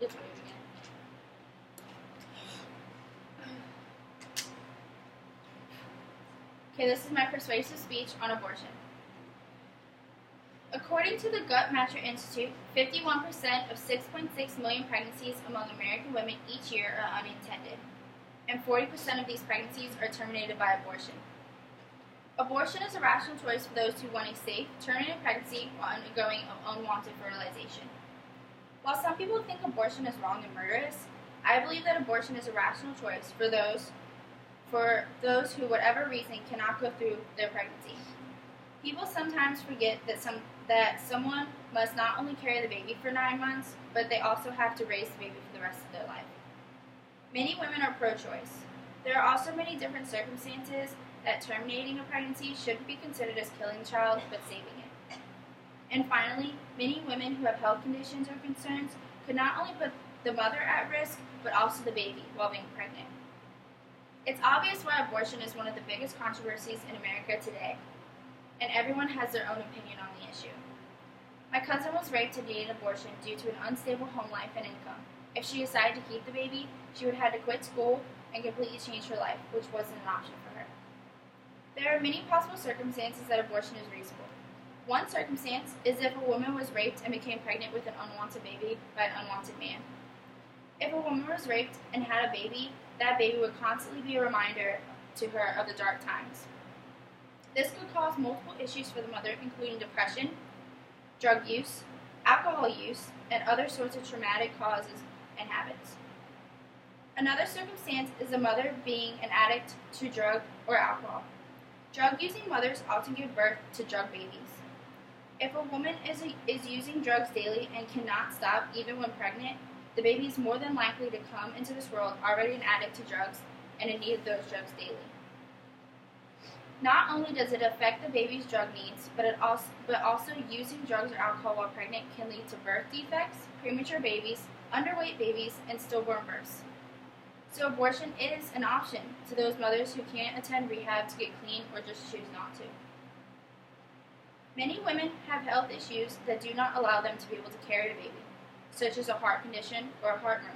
Just wait again. Okay, this is my persuasive speech on abortion. According to the Guttmacher Institute, 51% of 6.6 million pregnancies among American women each year are unintended, and 40% of these pregnancies are terminated by abortion. Abortion is a rational choice for those who want a safe, terminated pregnancy while undergoing unwanted fertilization. While some people think abortion is wrong and murderous, I believe that abortion is a rational choice for those who, whatever reason, cannot go through their pregnancy. People sometimes forget that someone must not only carry the baby for 9 months, but they also have to raise the baby for the rest of their life. Many women are pro-choice. There are also many different circumstances that terminating a pregnancy shouldn't be considered as killing the child, but saving it. And finally, many women who have health conditions or concerns could not only put the mother at risk, but also the baby while being pregnant. It's obvious why abortion is one of the biggest controversies in America today, and everyone has their own opinion on the issue. My cousin was raped and needed an abortion due to an unstable home life and income. If she decided to keep the baby, she would have to quit school and completely change her life, which wasn't an option for her. There are many possible circumstances that abortion is reasonable. One circumstance is if a woman was raped and became pregnant with an unwanted baby by an unwanted man. If a woman was raped and had a baby, that baby would constantly be a reminder to her of the dark times. This could cause multiple issues for the mother, including depression, drug use, alcohol use, and other sorts of traumatic causes and habits. Another circumstance is the mother being an addict to drug or alcohol. Drug-using mothers often give birth to drug babies. If a woman is using drugs daily and cannot stop even when pregnant, the baby is more than likely to come into this world already an addict to drugs and in need of those drugs daily. Not only does it affect the baby's drug needs, but also using drugs or alcohol while pregnant can lead to birth defects, premature babies, underweight babies, and stillborn births. So abortion is an option to those mothers who can't attend rehab to get clean or just choose not to. Many women have health issues that do not allow them to be able to carry a baby, such as a heart condition or a heart murmur.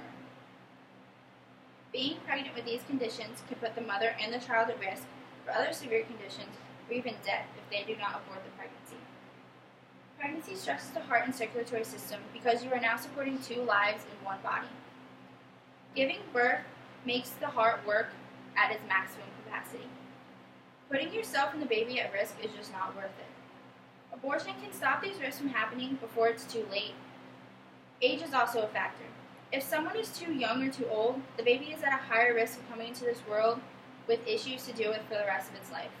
Being pregnant with these conditions can put the mother and the child at risk for other severe conditions or even death if they do not abort the pregnancy. Pregnancy stresses the heart and circulatory system because you are now supporting 2 lives in one body. Giving birth makes the heart work at its maximum capacity. Putting yourself and the baby at risk is just not worth it. Abortion can stop these risks from happening before it's too late. Age is also a factor. If someone is too young or too old, the baby is at a higher risk of coming into this world with issues to deal with for the rest of its life.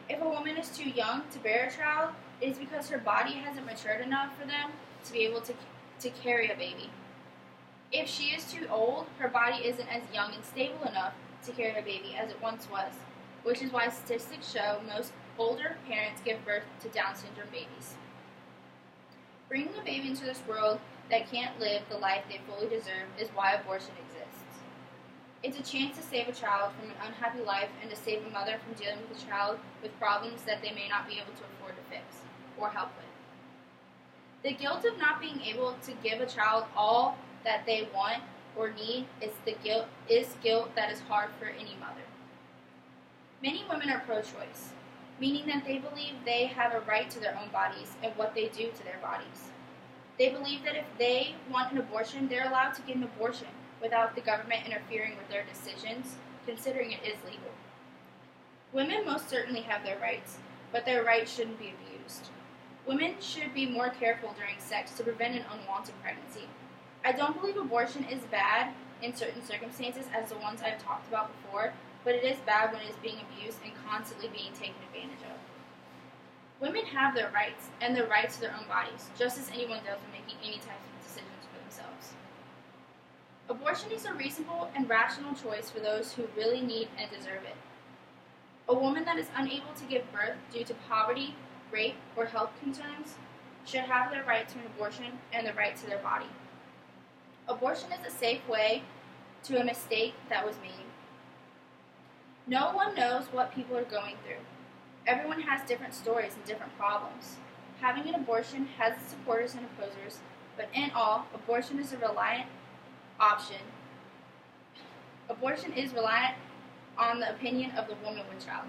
If a woman is too young to bear a child, it is because her body hasn't matured enough for them to be able to carry a baby. If she is too old, her body isn't as young and stable enough to carry a baby as it once was, which is why statistics show most older parents give birth to Down syndrome babies. Bringing a baby into this world that can't live the life they fully deserve is why abortion exists. It's a chance to save a child from an unhappy life and to save a mother from dealing with a child with problems that they may not be able to afford to fix or help with. The guilt of not being able to give a child all that they want or need is guilt that is hard for any mother. Many women are pro-choice, meaning that they believe they have a right to their own bodies and what they do to their bodies. They believe that if they want an abortion, they're allowed to get an abortion without the government interfering with their decisions, considering it is legal. Women most certainly have their rights, but their rights shouldn't be abused. Women should be more careful during sex to prevent an unwanted pregnancy. I don't believe abortion is bad in certain circumstances as the ones I've talked about before, but it is bad when it is being abused and constantly being taken advantage of. Women have their rights and their rights to their own bodies, just as anyone does when making any types of decisions for themselves. Abortion is a reasonable and rational choice for those who really need and deserve it. A woman that is unable to give birth due to poverty, rape, or health concerns should have their right to an abortion and the right to their body. Abortion is a safe way to a mistake that was made. No one knows what people are going through. Everyone has different stories and different problems. Having an abortion has its supporters and opposers, but in all, abortion is reliant on the opinion of the woman with child.